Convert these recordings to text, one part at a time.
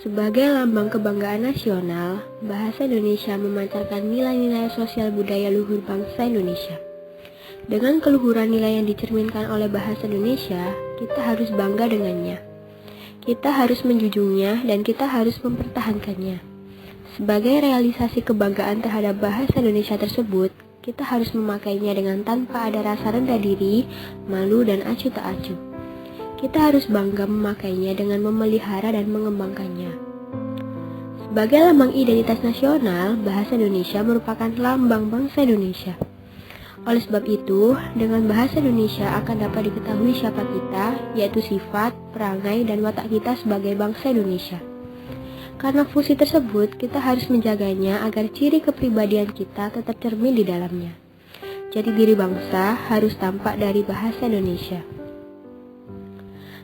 Sebagai lambang kebanggaan nasional, bahasa Indonesia memancarkan nilai-nilai sosial budaya luhur bangsa Indonesia. Dengan keluhuran nilai yang dicerminkan oleh bahasa Indonesia, kita harus bangga dengannya. Kita harus menjunjungnya dan kita harus mempertahankannya. Sebagai realisasi kebanggaan terhadap bahasa Indonesia tersebut, kita harus memakainya dengan tanpa ada rasa rendah diri, malu, dan acuh tak acuh. Kita harus bangga memakainya dengan memelihara dan mengembangkannya. Sebagai lambang identitas nasional, bahasa Indonesia merupakan lambang bangsa Indonesia. Oleh sebab itu, dengan bahasa Indonesia akan dapat diketahui siapa kita, yaitu sifat, perangai, dan watak kita sebagai bangsa Indonesia. Karena fungsi tersebut, kita harus menjaganya agar ciri kepribadian kita tetap cermin di dalamnya. Jati diri bangsa harus tampak dari bahasa Indonesia.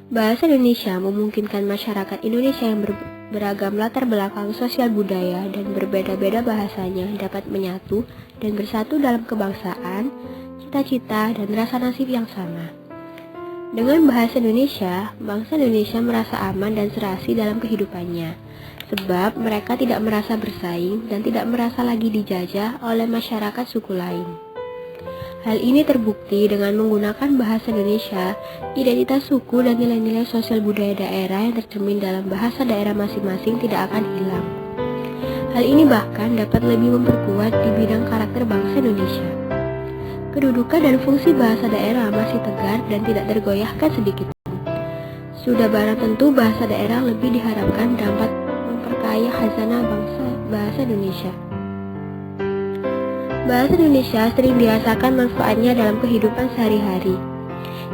Bahasa Indonesia memungkinkan masyarakat Indonesia yang beragam latar belakang sosial budaya dan berbeda-beda bahasanya dapat menyatu dan bersatu dalam kebangsaan, cita-cita, dan rasa nasib yang sama. Dengan bahasa Indonesia, bangsa Indonesia merasa aman dan serasi dalam kehidupannya, sebab mereka tidak merasa bersaing dan tidak merasa lagi dijajah oleh masyarakat suku lain. Hal ini terbukti dengan menggunakan bahasa Indonesia, identitas suku dan nilai-nilai sosial budaya daerah yang tercermin dalam bahasa daerah masing-masing tidak akan hilang. Hal ini bahkan dapat lebih memperkuat di bidang karakter bangsa Indonesia. Kedudukan dan fungsi bahasa daerah masih tegar dan tidak tergoyahkan sedikit pun. Sudah barang tentu bahasa daerah lebih diharapkan dapat memperkaya khazanah bahasa Indonesia. Bahasa Indonesia sering dirasakan manfaatnya dalam kehidupan sehari-hari.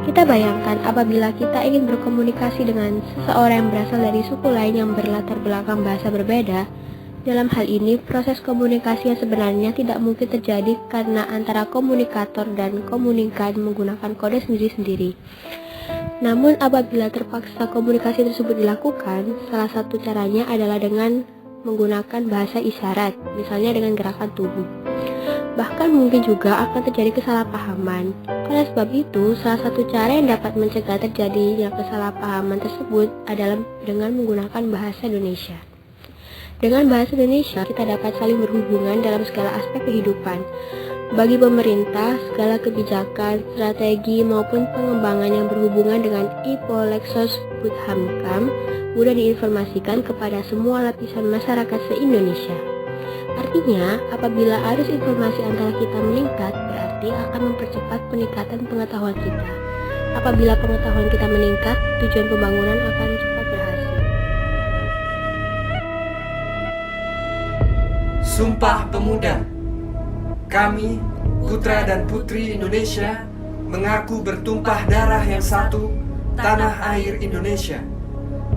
Kita bayangkan apabila kita ingin berkomunikasi dengan seseorang yang berasal dari suku lain yang berlatar belakang bahasa berbeda. Dalam hal ini, proses komunikasi yang sebenarnya tidak mungkin terjadi karena antara komunikator dan komunikan menggunakan kode sendiri-sendiri. Namun apabila terpaksa komunikasi tersebut dilakukan, salah satu caranya adalah dengan menggunakan bahasa isyarat, misalnya dengan gerakan tubuh. Bahkan mungkin juga akan terjadi kesalahpahaman. Oleh sebab itu, salah satu cara yang dapat mencegah terjadinya kesalahpahaman tersebut adalah dengan menggunakan bahasa Indonesia. Dengan bahasa Indonesia, kita dapat saling berhubungan dalam segala aspek kehidupan. Bagi pemerintah, segala kebijakan, strategi, maupun pengembangan yang berhubungan dengan IPO Lexos Budhamkam mudah diinformasikan kepada semua lapisan masyarakat se-Indonesia. Artinya, apabila arus informasi antara kita meningkat, berarti akan mempercepat peningkatan pengetahuan kita. Apabila pengetahuan kita meningkat, tujuan pembangunan akan cepat berhasil. Sumpah Pemuda. Kami, putra dan putri Indonesia, mengaku bertumpah darah yang satu, tanah air Indonesia.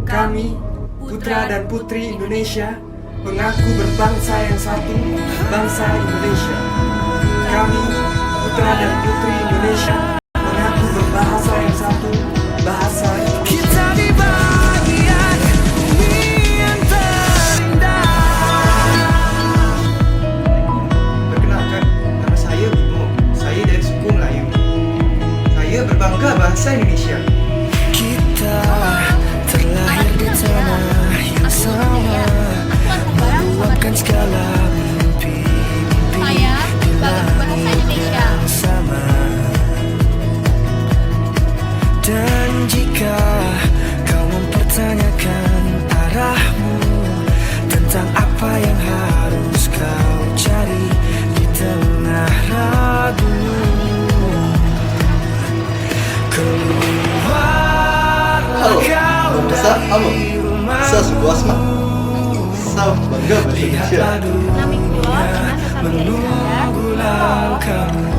Kami, putra dan putri Indonesia, mengaku berbangsa yang satu, bangsa Indonesia. Kami, putra dan putri Indonesia, mengaku berbahasa yang satu, bahasa Indonesia. Kita di bagian bumi yang terindah. Perkenalkan, nama saya Bimo. Saya dari suku Melayu. Saya berbangga bahasa Indonesia. Kita terlahir di tanah yang sama, meluapkan segala mimpi di langit yang sama. Dan jika kau mempertanyakan arahmu tentang apa yang harus kau cari di tengah ragumu, keluarlah kau dari rumahmu. Saya sebuah asma. Saya bangga bahasa Indonesia. Nami Kulo, dengan sesuatu yang sadar. Menunggu kamu.